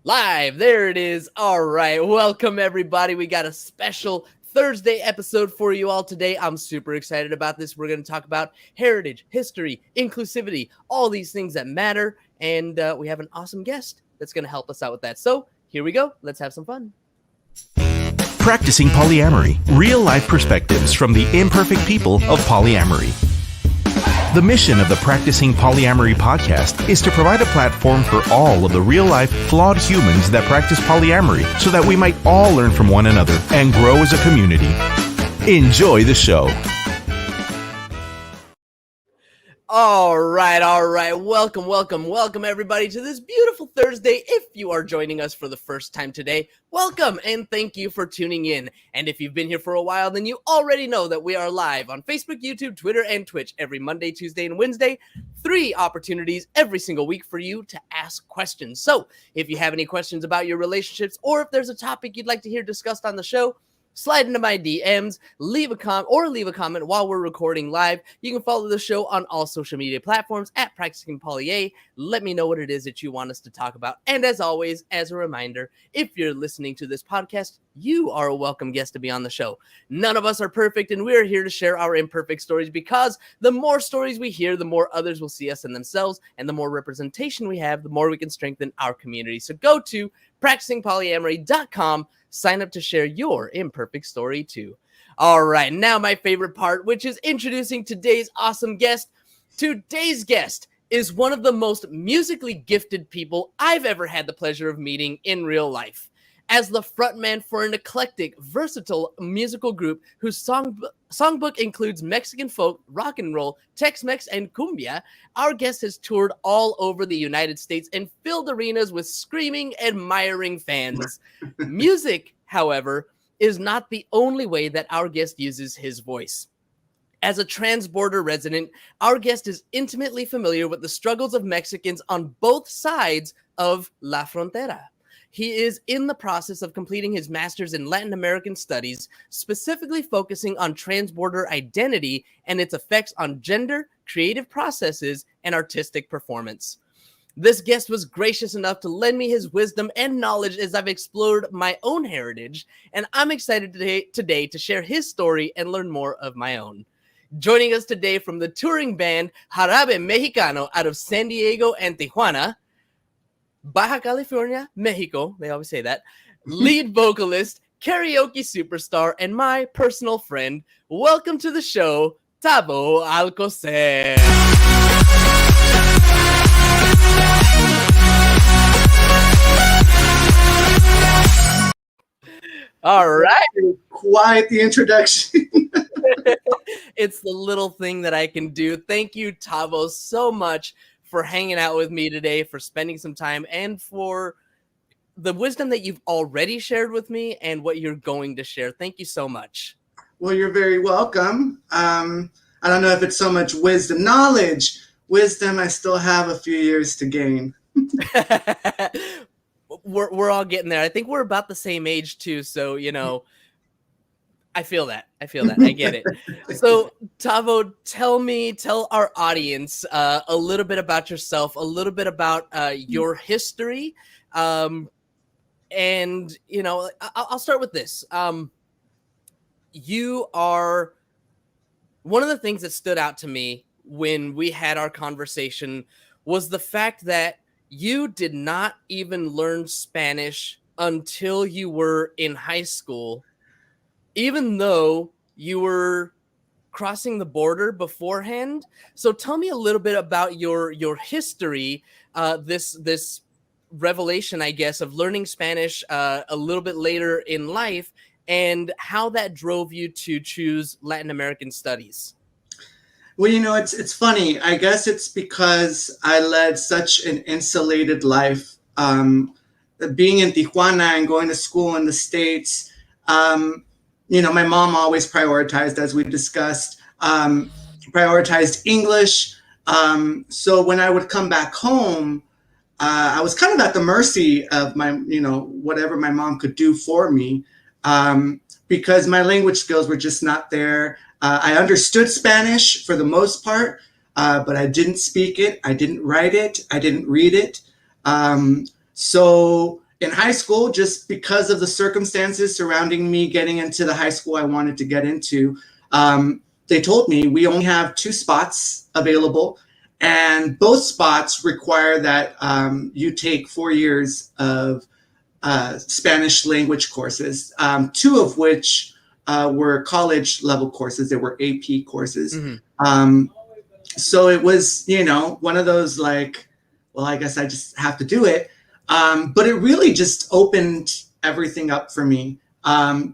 Live, there it is. All right, welcome everybody. We got a special Thursday episode for you all today. I'm super excited about this. We're going to talk about heritage, history, inclusivity, all these things that matter. And we have an awesome guest that's going to help us out with that. So here we go. Let's have some fun. Practicing Polyamory, real-life perspectives from the imperfect people of polyamory. The mission of the Practicing Polyamory podcast is to provide a platform for all of the real-life, flawed humans that practice polyamory so that we might all learn from one another and grow as a community. Enjoy the show. All right. Welcome everybody to this beautiful Thursday. If you are joining us for the first time today, welcome and thank you for tuning in. And if you've been here for a while, then you already know that we are live on Facebook, YouTube, Twitter, and Twitch every Monday, Tuesday, and Wednesday. 3 opportunities every single week for you to ask questions. So if you have any questions about your relationships, or if there's a topic you'd like to hear discussed on the show, slide into my DMs, leave a comment while we're recording live. You can follow the show on all social media platforms at Practicing Polya. Let me know what it is that you want us to talk about. And as always, as a reminder, if you're listening to this podcast, you are a welcome guest to be on the show. None of us are perfect, and we're here to share our imperfect stories, because the more stories we hear, the more others will see us in themselves, and the more representation we have, the more we can strengthen our community. So go to practicingpolyamory.com. Sign up to share your imperfect story too. All right, now my favorite part, which is introducing today's awesome guest. Today's guest is one of the most musically gifted people I've ever had the pleasure of meeting in real life. As the frontman for an eclectic, versatile musical group whose songbook includes Mexican folk, rock and roll, Tex-Mex, and cumbia, our guest has toured all over the United States and filled arenas with screaming, admiring fans. Music, however, is not the only way that our guest uses his voice. As a transborder resident, our guest is intimately familiar with the struggles of Mexicans on both sides of La Frontera. He is in the process of completing his master's in Latin American studies, specifically focusing on transborder identity and its effects on gender, creative processes, and artistic performance. This guest was gracious enough to lend me his wisdom and knowledge as I've explored my own heritage, and I'm excited today to share his story and learn more of my own. Joining us today from the touring band Jarabe Mexicano out of San Diego and Tijuana, Baja California, Mexico, they always say that, lead vocalist, karaoke superstar, and my personal friend. Welcome to the show, Tavo Alcoser. All right. Quite the introduction. It's the little thing that I can do. Thank you, Tavo, so much for hanging out with me today, for spending some time, and for the wisdom that you've already shared with me and what you're going to share. Thank you so much. Well, you're very welcome. I don't know if it's so much wisdom. Knowledge. Wisdom, I still have a few years to gain. We're all getting there. I think we're about the same age too, so, you know, I feel that. I get it. So, Tavo, tell our audience a little bit about yourself, a little bit about your history. And, you know, I'll start with this. You are one of the things that stood out to me when we had our conversation was the fact that you did not even learn Spanish until you were in high school, even though you were crossing the border beforehand. So tell me a little bit about your history, this revelation, I guess, of learning Spanish a little bit later in life, and how that drove you to choose Latin American studies. Well, you know, it's funny. I guess it's because I led such an insulated life. Being in Tijuana and going to school in the States, you know, my mom always prioritized, as we discussed, prioritized English. So when I would come back home, I was kind of at the mercy of my, you know, whatever my mom could do for me, because my language skills were just not there. I understood Spanish for the most part, but I didn't speak it. I didn't write it. I didn't read it. So in high school, just because of the circumstances surrounding me getting into the high school I wanted to get into, they told me we only have 2 spots available, and both spots require that you take 4 years of Spanish language courses, 2 of which were college level courses. They were AP courses. Mm-hmm. So it was, one of those like, well, I guess I just have to do it. But it really just opened everything up for me,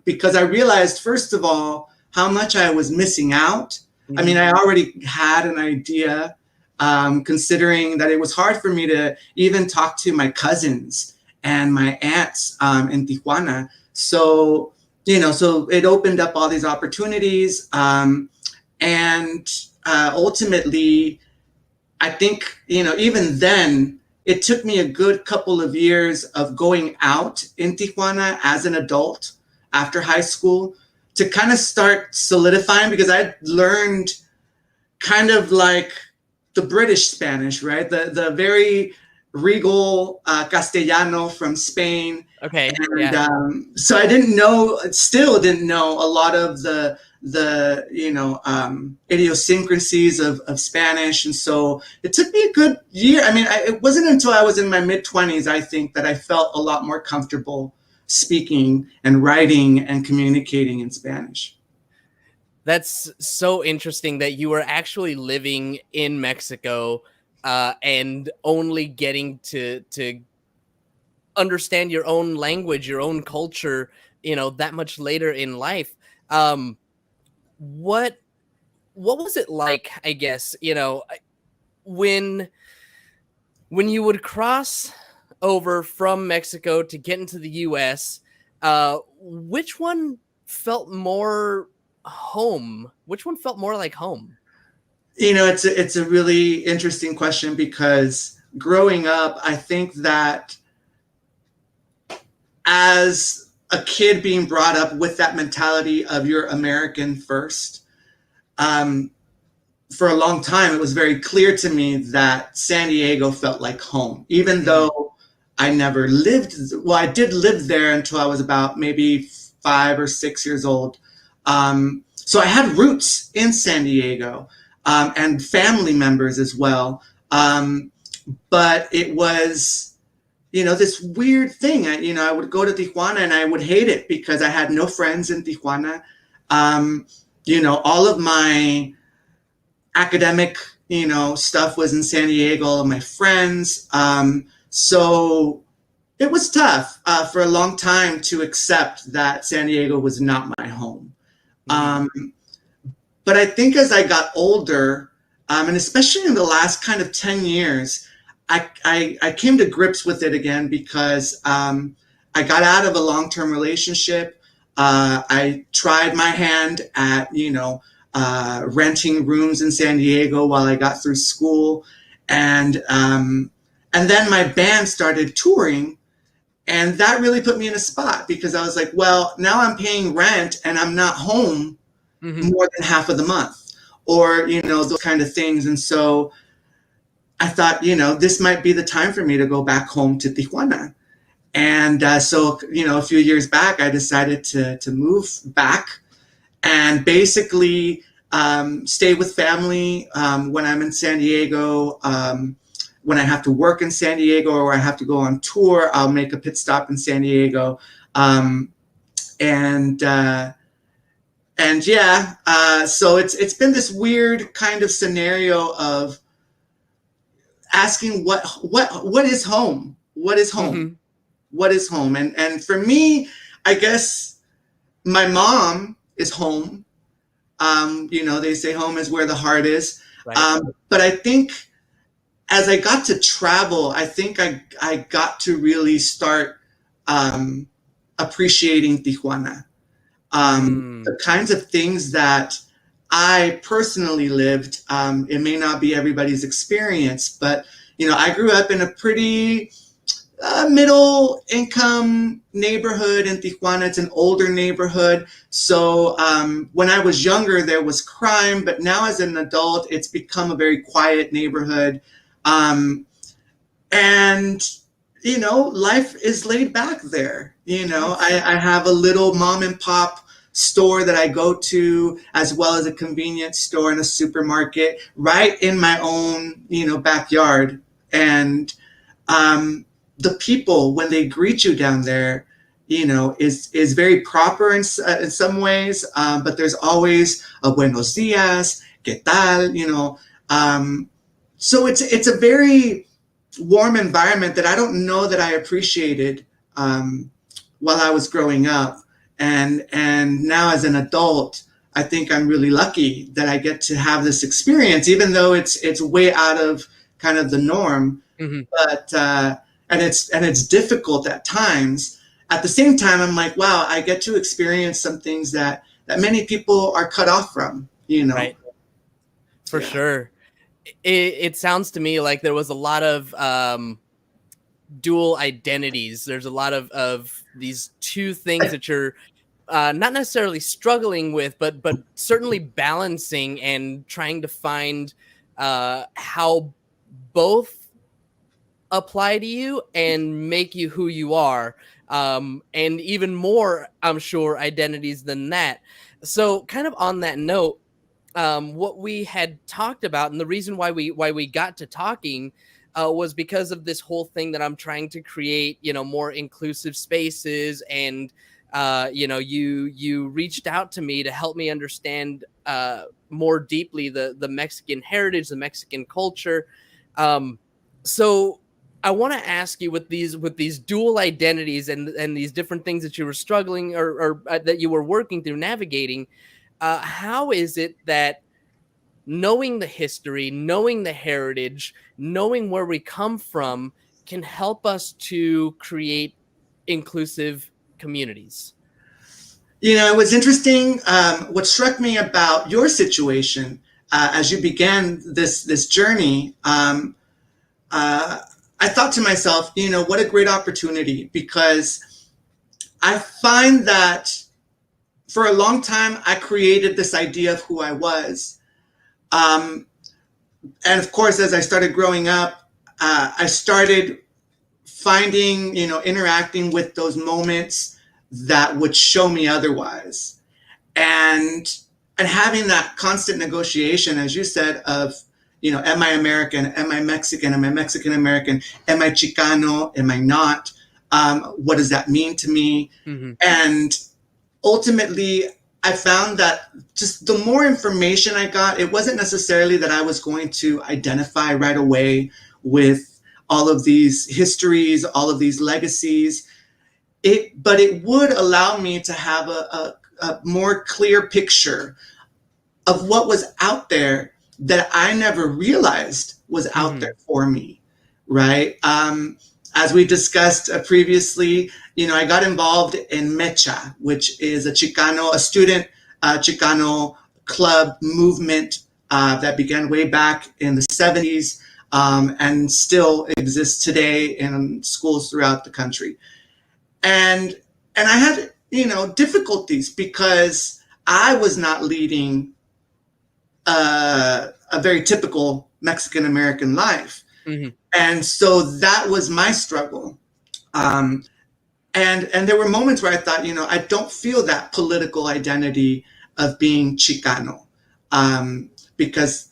because I realized, first of all, how much I was missing out. Mm-hmm. I mean, I already had an idea, considering that it was hard for me to even talk to my cousins and my aunts in Tijuana. So, so it opened up all these opportunities. And ultimately, I think, even then, it took me a good couple of years of going out in Tijuana as an adult after high school to kind of start solidifying, because I learned kind of like the British Spanish, right? The very regal Castellano from Spain. Okay. And yeah. So I still didn't know a lot of the idiosyncrasies of Spanish. And so it took me a good year. I mean, it wasn't until I was in my mid-20s, I think, that I felt a lot more comfortable speaking and writing and communicating in Spanish. That's so interesting that you were actually living in Mexico and only getting to understand your own language, your own culture, that much later in life. What was it like, I guess, when you would cross over from Mexico to get into the US, which one felt more home? Which one felt more like home? It's a really interesting question, because growing up, I think that as a kid being brought up with that mentality of you're American first, for a long time, it was very clear to me that San Diego felt like home, even though I never lived. Well, I did live there until I was about maybe 5 or 6 years old. So I had roots in San Diego, and family members as well. But it was, this weird thing. I would go to Tijuana and I would hate it because I had no friends in Tijuana. All of my academic, stuff was in San Diego, all of my friends. So it was tough for a long time to accept that San Diego was not my home. But I think as I got older, and especially in the last kind of 10 years, I came to grips with it again, because I got out of a long-term relationship. I tried my hand at, renting rooms in San Diego while I got through school. And then my band started touring, and that really put me in a spot, because I was like, well, now I'm paying rent and I'm not home more than half of the month, or, those kind of things. And so I thought, this might be the time for me to go back home to Tijuana. And so, a few years back, I decided to move back and basically stay with family when I'm in San Diego. When I have to work in San Diego or I have to go on tour, I'll make a pit stop in San Diego. So it's been this weird kind of scenario of asking what is home? What is home? Mm-hmm. What is home? And for me, I guess my mom is home. They say home is where the heart is. Right. But I think as I got to travel, I think I got to really start appreciating Tijuana. The kinds of things that I personally lived, it may not be everybody's experience, but, I grew up in a pretty middle income neighborhood in Tijuana. It's an older neighborhood. So when I was younger, there was crime, but now as an adult, it's become a very quiet neighborhood. And, life is laid back there. Nice. I have a little mom and pop store that I go to, as well as a convenience store and a supermarket right in my own, backyard. And the people, when they greet you down there, is very proper in some ways, but there's always a buenos dias, ¿qué tal? So it's a very warm environment that I don't know that I appreciated while I was growing up, and now as an adult, I think I'm really lucky that I get to have this experience, even though it's way out of kind of the norm. Mm-hmm. But and it's difficult at times. At the same time, I'm like, wow, I get to experience some things that many people are cut off from. Right. For sure. It sounds to me like there was a lot of dual identities. There's a lot of these two things that you're not necessarily struggling with, but certainly balancing and trying to find how both apply to you and make you who you are. And even more, I'm sure, identities than that. So kind of on that note, what we had talked about, and the reason why we got to talking was because of this whole thing that I'm trying to create, more inclusive spaces. And, you reached out to me to help me understand more deeply the Mexican heritage, the Mexican culture. So I want to ask you, with these dual identities and these different things that you were struggling or that you were working through navigating, how is it that knowing the history, knowing the heritage, knowing where we come from can help us to create inclusive communities? It was interesting. What struck me about your situation as you began this journey, I thought to myself, what a great opportunity, because I find that for a long time, I created this idea of who I was. And of course, as I started growing up, I started finding, interacting with those moments that would show me otherwise. And having that constant negotiation, as you said, of, am I American? Am I Mexican? Am I Mexican American? Am I Chicano? Am I not? What does that mean to me? Mm-hmm. And ultimately, I found that just the more information I got, it wasn't necessarily that I was going to identify right away with all of these histories, all of these legacies. But it would allow me to have a more clear picture of what was out there that I never realized was out there for me, right? As we discussed previously, I got involved in Mecha, which is a student Chicano club movement that began way back in the 70s and still exists today in schools throughout the country. And I had, difficulties because I was not leading a very typical Mexican American life. Mm-hmm. And so that was my struggle. And there were moments where I thought, I don't feel that political identity of being Chicano, because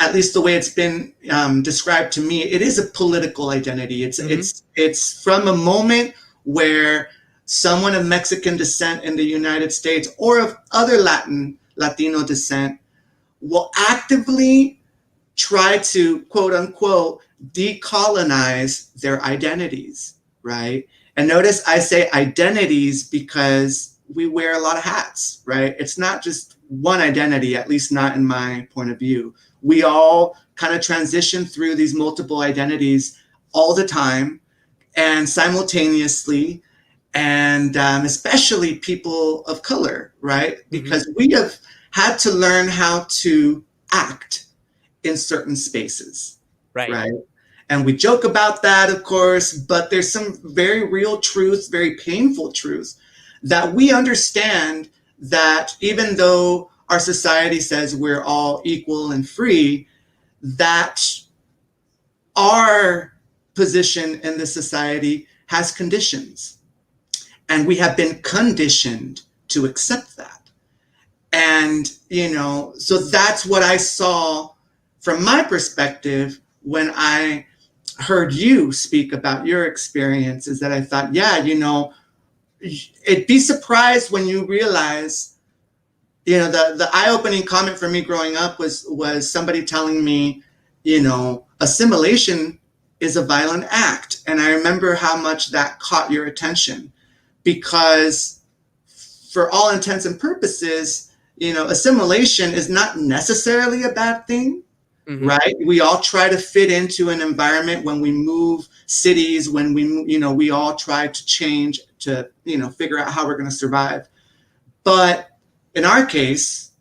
at least the way it's been described to me, it is a political identity. It's from a moment where someone of Mexican descent in the United States or of other Latino descent will actively try to, quote unquote, decolonize their identities, right? And notice I say identities because we wear a lot of hats, right? It's not just one identity, at least not in my point of view. We all kind of transition through these multiple identities all the time and simultaneously, and especially people of color, right? Because we have had to learn how to act in certain spaces, right? And we joke about that, of course, but there's some very real truths, very painful truths that we understand, that even though our society says we're all equal and free, that our position in the society has conditions, and we have been conditioned to accept that. And, so that's what I saw from my perspective when I heard you speak about your experience, is that I thought, it'd be surprised when you realize, the eye-opening comment for me growing up was somebody telling me, assimilation is a violent act. And I remember how much that caught your attention, because for all intents and purposes, assimilation is not necessarily a bad thing. Mm-hmm. Right? We all try to fit into an environment when we move cities, when we all try to change to, figure out how we're going to survive. But in our case,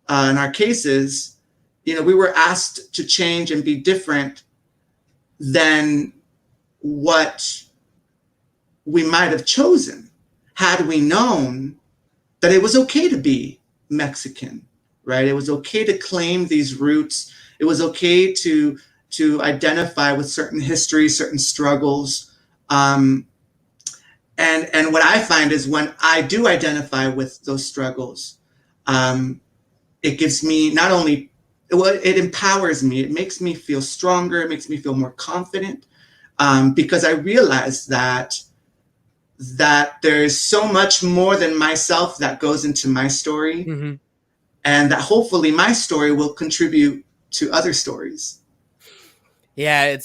in our cases, we were asked to change and be different than what we might have chosen had we known that it was okay to be Mexican, right? It was okay to claim these roots. It was okay to identify with certain history, certain struggles. And what I find is when I do identify with those struggles, it gives me it empowers me. It makes me feel stronger. It makes me feel more confident, because I realize that there's so much more than myself that goes into my story, mm-hmm. and that hopefully my story will contribute to other stories. Yeah, it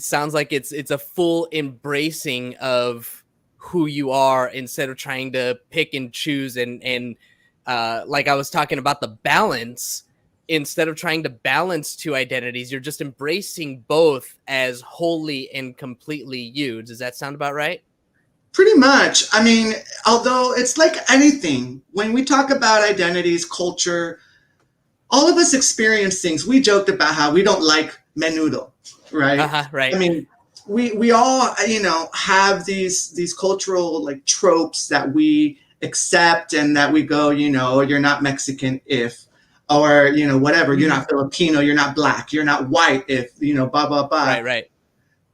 sounds like it's a full embracing of who you are, instead of trying to pick and choose and like I was talking about the balance, instead of trying to balance two identities, you're just embracing both as wholly and completely you. Does that sound about right? Pretty much. I mean, although it's like anything, when we talk about identities, culture, all of us experience things. We joked about how we don't like menudo, right? Right. I mean, we all, have these cultural like tropes that we accept, and that we go, you're not Mexican if, or, whatever, you're not Filipino, you're not Black, you're not white if, blah, blah, blah. Right.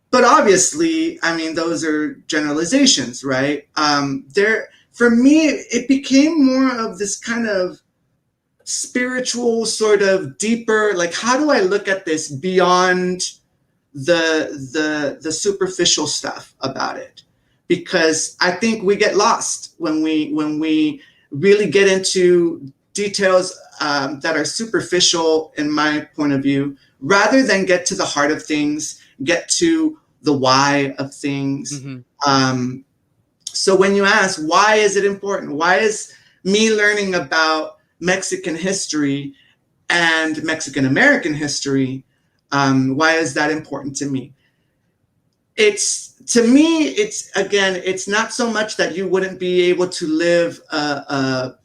But obviously, I mean, those are generalizations, right? For me, it became more of this kind of spiritual, sort of deeper, like, how do I look at this beyond the superficial stuff about it? Because I think we get lost when we really get into details that are superficial, in my point of view, rather than get to the heart of things, get to the why of things. Mm-hmm. So when you ask, why is it important? Why is me learning about Mexican history and Mexican American history, why is that important to me? To me, it's not so much that you wouldn't be able to live a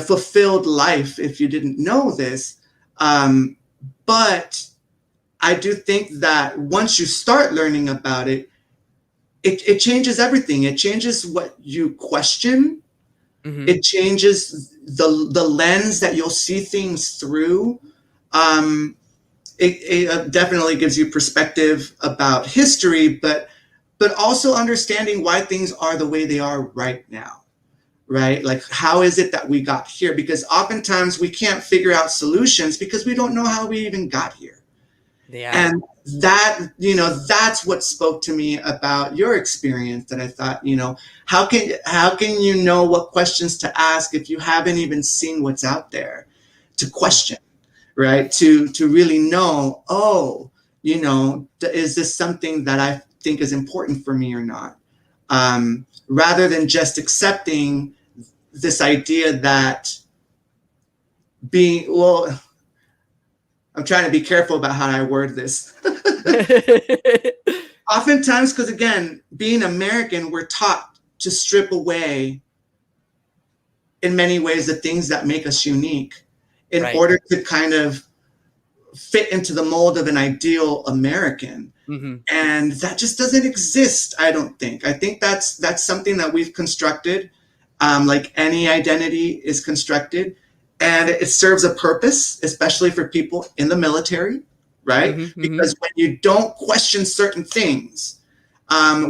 fulfilled life if you didn't know this. But I do think that once you start learning about it, it changes everything. It changes what you question. Mm-hmm. It changes the lens that you'll see things through. It definitely gives you perspective about history, but also understanding why things are the way they are right now, right? Like, how is it that we got here? Because oftentimes we can't figure out solutions because we don't know how we even got here. Yeah. And that's what spoke to me about your experience, that I thought, how can you know what questions to ask if you haven't even seen what's out there to question, right? To really know, is this something that I think is important for me or not? Rather than just accepting this idea that I'm trying to be careful about how I word this. Oftentimes, because again, being American, we're taught to strip away, in many ways, the things that make us unique in order to kind of fit into the mold of an ideal American. Mm-hmm. And that just doesn't exist, I don't think. I think that's something that we've constructed, like any identity is constructed. And it serves a purpose, especially for people in the military, right? Mm-hmm. Because when you don't question certain things,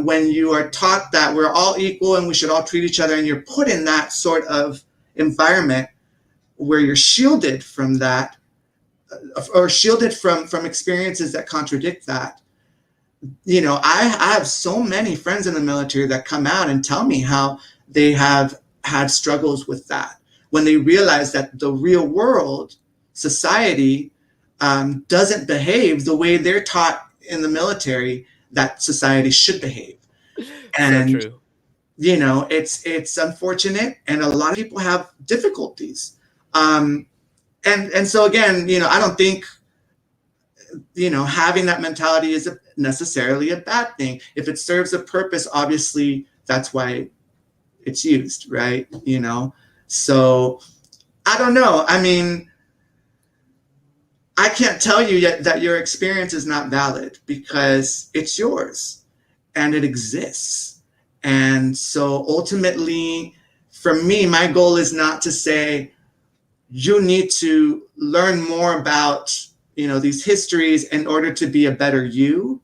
when you are taught that we're all equal and we should all treat each other, and you're put in that sort of environment where you're shielded from that, or shielded from experiences that contradict that. I have so many friends in the military that come out and tell me how they have had struggles with that when they realize that the real world society doesn't behave the way they're taught in the military that society should behave. So And true. it's unfortunate, and a lot of people have difficulties. And so again, I don't think having that mentality is necessarily a bad thing. If it serves a purpose, obviously that's why it's used, right? So I don't know. I mean, I can't tell you yet that your experience is not valid, because it's yours and it exists. And so ultimately, for me, my goal is not to say you need to learn more about these histories in order to be a better you.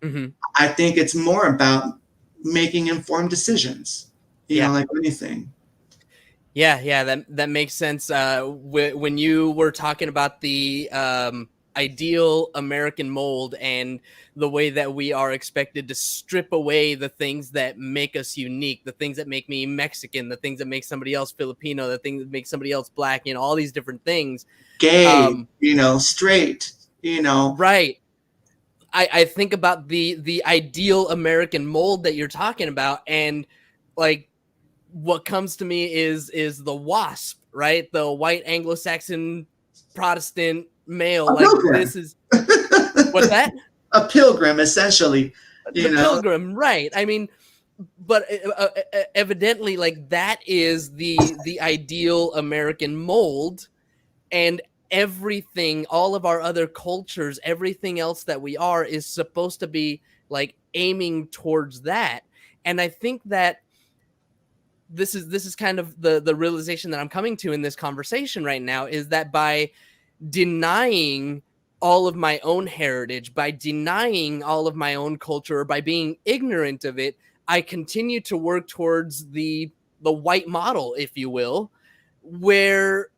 Mm-hmm. I think it's more about making informed decisions, Yeah. like anything. Yeah, that makes sense. When you were talking about the ideal American mold and the way that we are expected to strip away the things that make us unique, the things that make me Mexican, the things that make somebody else Filipino, the things that make somebody else Black, all these different things. Gay, straight, Right. I think about the ideal American mold that you're talking about, and like, what comes to me is the WASP, right? The white Anglo-Saxon Protestant male. A Like, pilgrim. this is what's that? A pilgrim, essentially. The pilgrim, right? I mean, but evidently, like, that is the ideal American mold, and everything, all of our other cultures, everything else that we are, is supposed to be like aiming towards that. And I think that this is kind of the realization that I'm coming to in this conversation right now, is that by denying all of my own heritage, by denying all of my own culture, by being ignorant of it, I continue to work towards the white model, if you will, where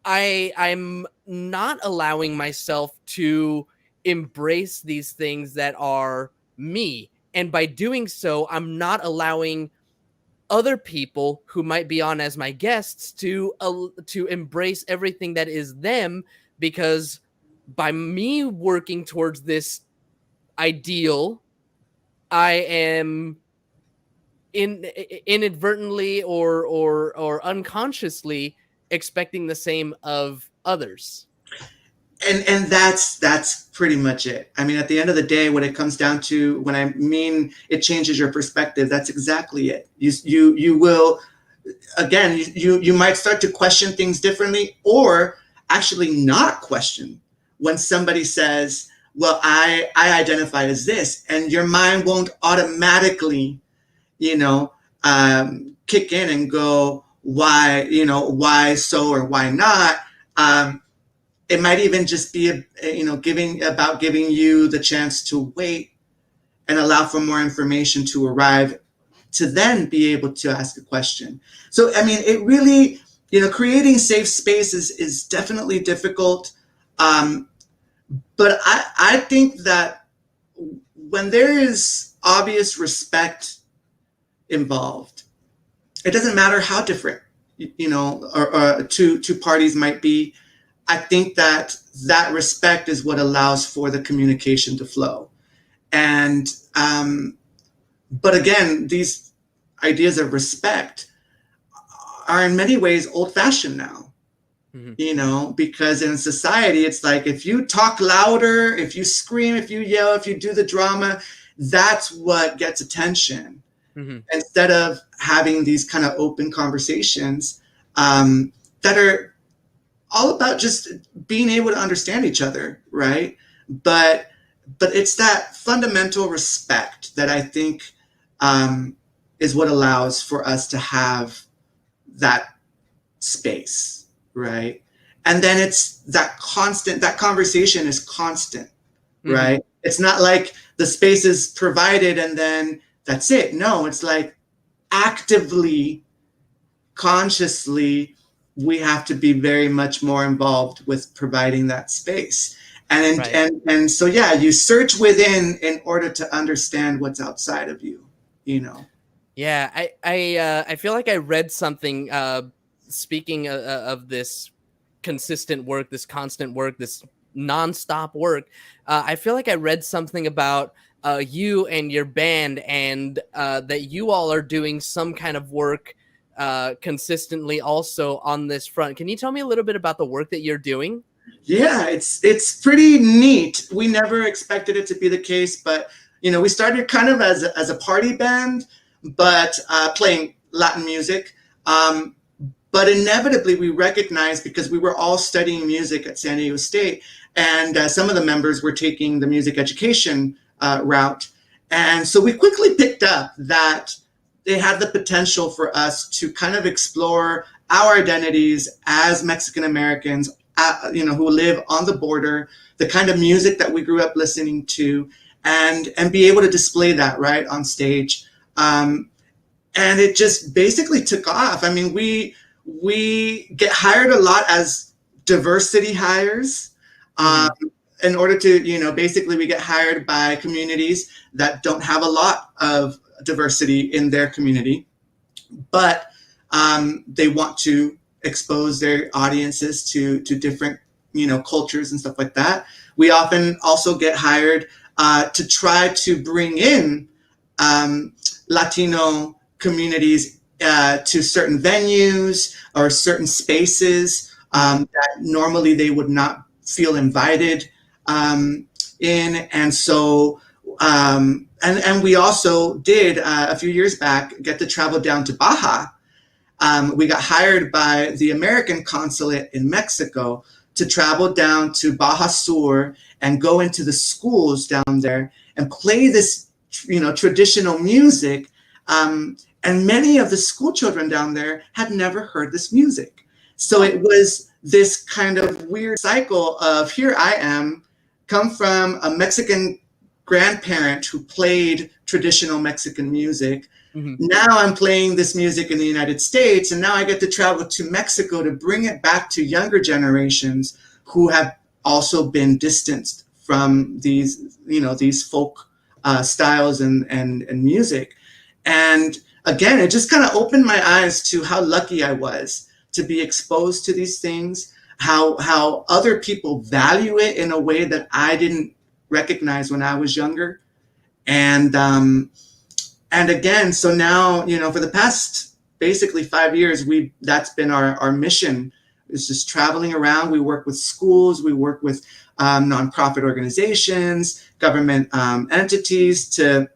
I'm not allowing myself to embrace these things that are me, and by doing so, I'm not allowing other people who might be on as my guests to embrace everything that is them, because by me working towards this ideal, I am inadvertently or unconsciously expecting the same of others. And that's pretty much it. I mean, at the end of the day, what it comes down to, when I mean it changes your perspective, that's exactly it. You will, again, you might start to question things differently, or actually not question when somebody says, well, I identify as this, and your mind won't automatically kick in and go, why so or why not. It might even just be giving you the chance to wait and allow for more information to arrive, to then be able to ask a question. So I mean, it really, creating safe spaces is definitely difficult, but I think that when there is obvious respect involved, it doesn't matter how different or two parties might be. I think that respect is what allows for the communication to flow. And but again, these ideas of respect are in many ways old-fashioned now. Mm-hmm. Because in society, it's like, if you talk louder, if you scream, if you yell, if you do the drama, that's what gets attention. Mm-hmm. Instead of having these kind of open conversations that are all about just being able to understand each other, right? But it's that fundamental respect that I think is what allows for us to have that space, right? And then it's that conversation is constant, right? It's not like the space is provided and then that's it. No, it's like actively, consciously, we have to be very much more involved with providing that space. And so yeah, you search within in order to understand what's outside of you, you know. Yeah, I feel like I read something speaking of this consistent work, this constant work, this nonstop work. I feel like I read something about you and your band, and that you all are doing some kind of work consistently also on this front. Can you tell me a little bit about the work that you're doing? Yeah, it's pretty neat. We never expected it to be the case, but you know, we started kind of as a party band, but playing Latin music. But inevitably, we recognized, because we were all studying music at San Diego State, and some of the members were taking the music education route. And so we quickly picked up that they had the potential for us to kind of explore our identities as Mexican Americans, you know, who live on the border, the kind of music that we grew up listening to, and be able to display that right on stage. And it just basically took off. I mean, we get hired a lot as diversity hires. In order to, you know, basically we get hired by communities that don't have a lot of diversity in their community, but they want to expose their audiences to different, you know, cultures and stuff like that. We often also get hired to try to bring in Latino communities to certain venues or certain spaces that normally they would not feel invited in. And so, and we also did a few years back get to travel down to Baja. We got hired by the American consulate in Mexico to travel down to Baja Sur and go into the schools down there and play this, you know, traditional music. And many of the school children down there had never heard this music. So it was this kind of weird cycle of, here I am, come from a Mexican grandparent who played traditional Mexican music. Now I'm playing this music in the United States, and now I get to travel to Mexico to bring it back to younger generations who have also been distanced from these, you know, these folk styles and music. And again, it just kind of opened my eyes to how lucky I was to be exposed to these things, how other people value it in a way that I didn't recognize when I was younger. And again, so now, you know, for the past basically 5 years, that's been our mission, is just traveling around. We work with schools, we work with nonprofit organizations, government entities, to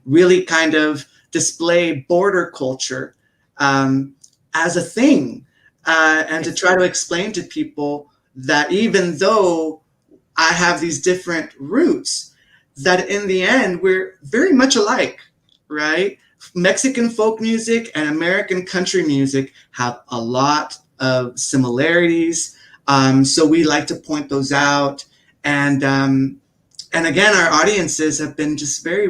really kind of display border culture as a thing, and to try to explain to people that even though I have these different roots, that in the end, we're very much alike, right? Mexican folk music and American country music have a lot of similarities. So we like to point those out. And again, our audiences have been just very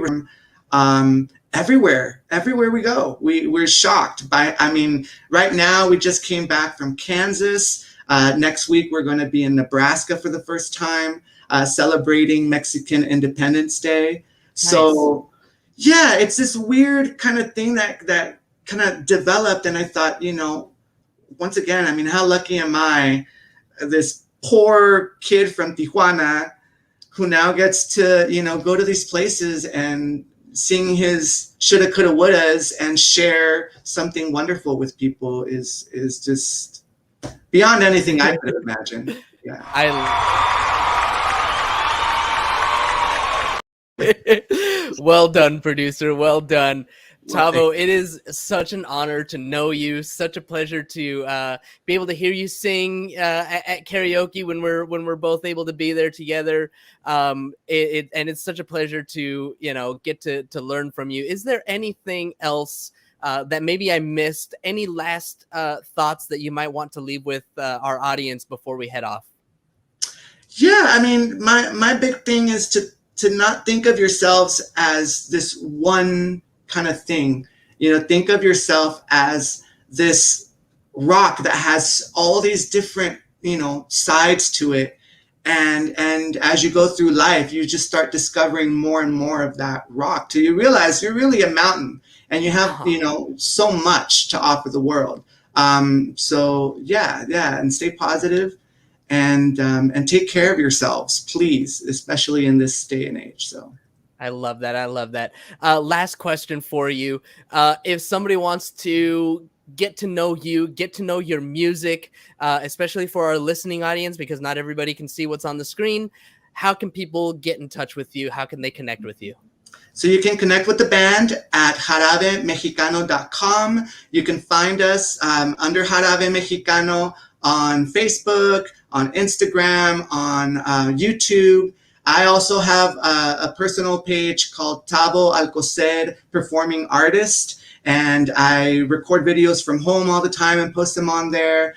everywhere we go. We're shocked by, I mean, right now we just came back from Kansas. Next week, we're going to be in Nebraska for the first time, celebrating Mexican Independence Day. Nice. So yeah, it's this weird kind of thing that kind of developed. And I thought, you know, once again, I mean, how lucky am I, this poor kid from Tijuana who now gets to, you know, go to these places and sing his shoulda, coulda, wouldas and share something wonderful with people is just beyond anything I could imagine. Yeah. Well done, producer. Well done. Tavo, it is such an honor to know you. Such a pleasure to be able to hear you sing at karaoke when we're both able to be there together. And it's such a pleasure to, you know, get to learn from you. Is there anything else that maybe I missed. Any last thoughts that you might want to leave with our audience before we head off? Yeah, I mean, my big thing is to not think of yourselves as this one kind of thing. Think of yourself as this rock that has all these different, sides to it. And as you go through life, you just start discovering more and more of that rock till you realize you're really a mountain and you have, so much to offer the world. So yeah, and stay positive. And take care of yourselves, please, especially in this day and age. So I love that. Last question for you. If somebody wants to get to know you, get to know your music, especially for our listening audience, because not everybody can see what's on the screen, how can people get in touch with you? How can they connect with you? So you can connect with the band at jarabemexicano.com. You can find us under Jarabe Mexicano on Facebook, on Instagram, on YouTube. I also have a personal page called Tavo Alcoser, performing artist, and I record videos from home all the time and post them on there.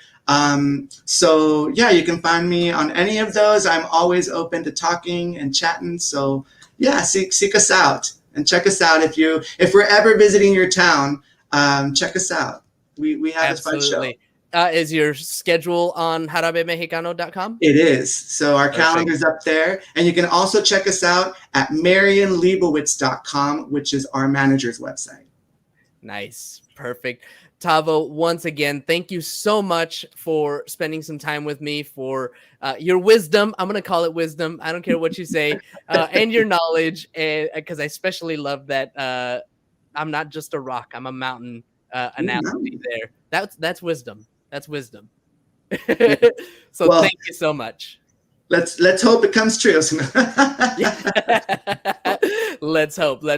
So yeah, you can find me on any of those. I'm always open to talking and chatting. So yeah, seek us out and check us out. If we're ever visiting your town, check us out. We have a fun show. Is your schedule on jarabemexicano.com? It is. So our calendar's up there. And you can also check us out at marianleibowitz.com, which is our manager's website. Nice. Perfect. Tavo, once again, thank you so much for spending some time with me, for your wisdom. I'm going to call it wisdom. I don't care what you say. And your knowledge, because I especially love that I'm not just a rock, I'm a mountain analogy there. That's wisdom. That's wisdom. So well, thank you so much. Let's hope it comes true. Let's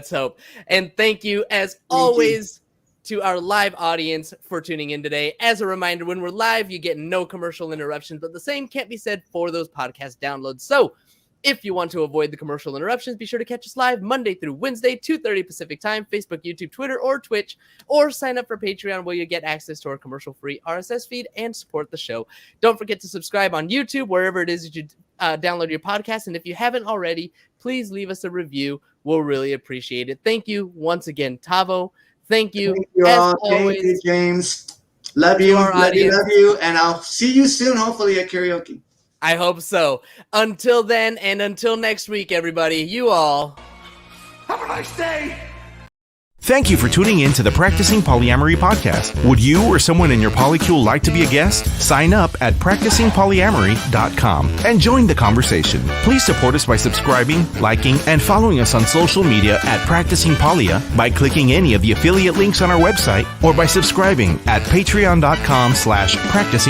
hope. And thank you, as always, to our live audience for tuning in today. As a reminder, when we're live, you get no commercial interruptions, but the same can't be said for those podcast downloads. So if you want to avoid the commercial interruptions, be sure to catch us live Monday through Wednesday, 2:30 Pacific time, Facebook, YouTube, Twitter, or Twitch, or sign up for Patreon where you get access to our commercial-free RSS feed and support the show. Don't forget to subscribe on YouTube, wherever it is that you download your podcast. And if you haven't already, please leave us a review. We'll really appreciate it. Thank you once again, Tavo. Thank you. Thank you all. Thank you, James. Love you. Love you. And I'll see you soon, hopefully at karaoke. I hope so. Until then, and until next week, everybody, you all have a nice day. Thank you for tuning in to the Practicing Polyamory podcast. Would you or someone in your polycule like to be a guest? Sign up at practicingpolyamory.com and join the conversation. Please support us by subscribing, liking, and following us on social media at Practicing Polia by clicking any of the affiliate links on our website or by subscribing at patreon.com/practicing